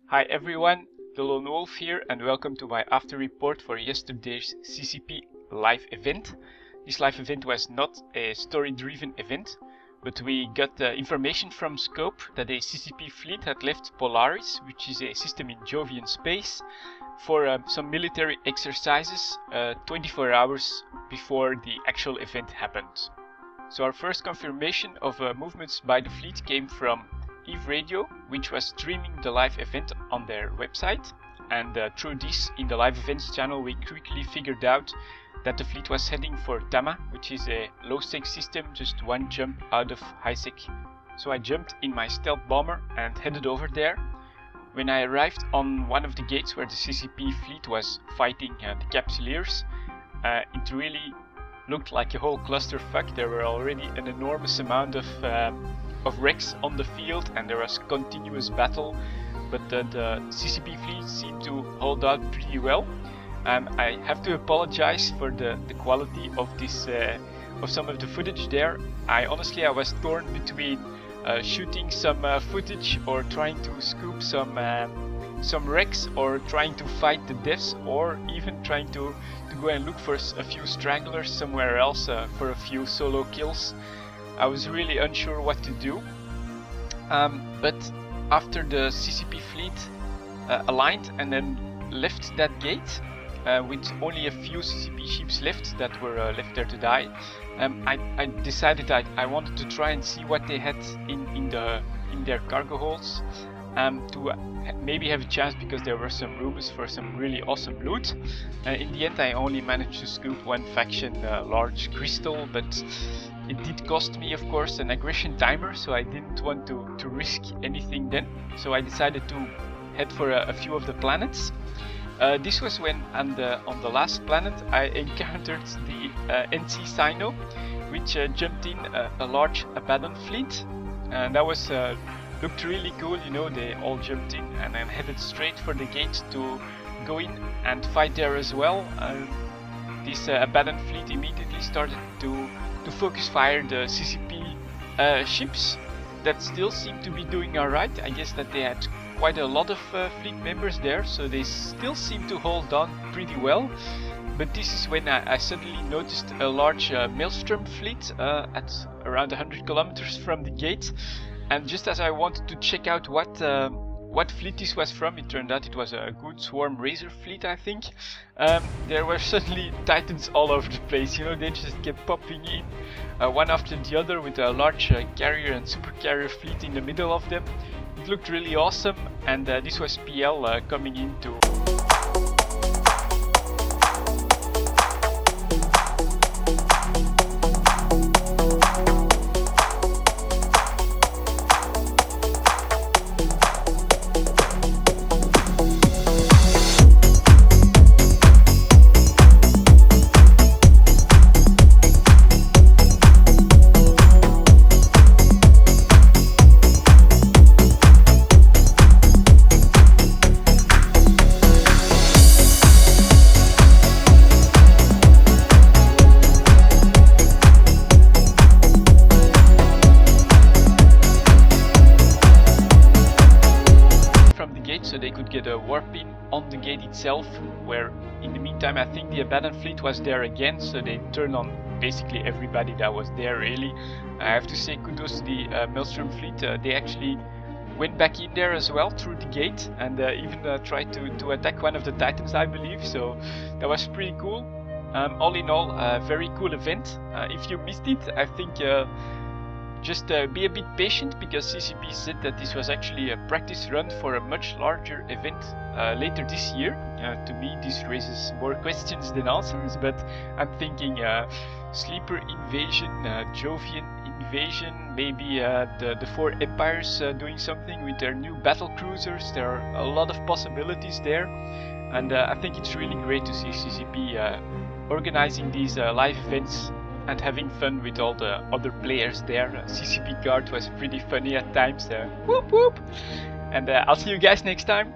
Hi everyone, delonewolf here and welcome to my after report for yesterday's CCP live event. This live event was not a story-driven event, but we got information from Scope that a CCP fleet had left Polaris, which is a system in Jovian space, for some military exercises 24 hours before the actual event happened. So our first confirmation of movements by the fleet came from Eve Radio, which was streaming the live event on their website, and through this in the live events channel we quickly figured out that the fleet was heading for Tama, which is a low-sec system just one jump out of high-sec. So I jumped in my stealth bomber and headed over there. When I arrived on one of the gates where the CCP fleet was fighting the Capsuleers, it really looked like a whole clusterfuck. There were already an enormous amount of wrecks on the field and there was continuous battle, but the CCP fleet seemed to hold out pretty well. I have to apologize for the quality of this of some of the footage there. I was torn between shooting some footage or trying to scoop some wrecks, or trying to fight the devs, or even trying to go and look for a few stragglers somewhere else for a few solo kills. I was really unsure what to do, but after the CCP fleet aligned and then left that gate with only a few CCP ships left that were left there to die, I decided I wanted to try and see what they had in their cargo holds, to maybe have a chance, because there were some rumors for some really awesome loot. In the end I only managed to scoop one faction large crystal, but it did cost me, of course, an aggression timer, so I didn't want to risk anything then. So I decided to head for a few of the planets. This was when on the last planet I encountered the NC Sino, which jumped in a large abandoned fleet, and that was looked really cool. You know, they all jumped in and then headed straight for the gate to go in and fight there as well. This abandoned fleet immediately started to focus fire the CCP ships that still seem to be doing alright. I guess that they had quite a lot of fleet members there, so they still seem to hold on pretty well. But this is when I suddenly noticed a large Maelstrom fleet at around 100 kilometers from the gate, and just as I wanted to check out what fleet this was from, it turned out it was a good swarm Razor fleet, I think. There were suddenly Titans all over the place, you know, they just kept popping in one after the other, with a large carrier and super carrier fleet in the middle of them. It looked really awesome, and this was PL coming into so they could get a warp in on the gate itself, where in the meantime I think the abandoned fleet was there again, so they turned on basically everybody that was there really. I have to say kudos to the Maelstrom fleet, they actually went back in there as well through the gate, and even tried to attack one of the Titans, I believe, so that was pretty cool. All in all, a very cool event. If you missed it, I think just be a bit patient, because CCP said that this was actually a practice run for a much larger event later this year. To me this raises more questions than answers, but I'm thinking Sleeper Invasion, Jovian Invasion, maybe the four empires doing something with their new battle cruisers. There are a lot of possibilities there, and I think it's really great to see CCP organizing these live events and having fun with all the other players there. CCP Guard was pretty funny at times, whoop whoop, and I'll see you guys next time.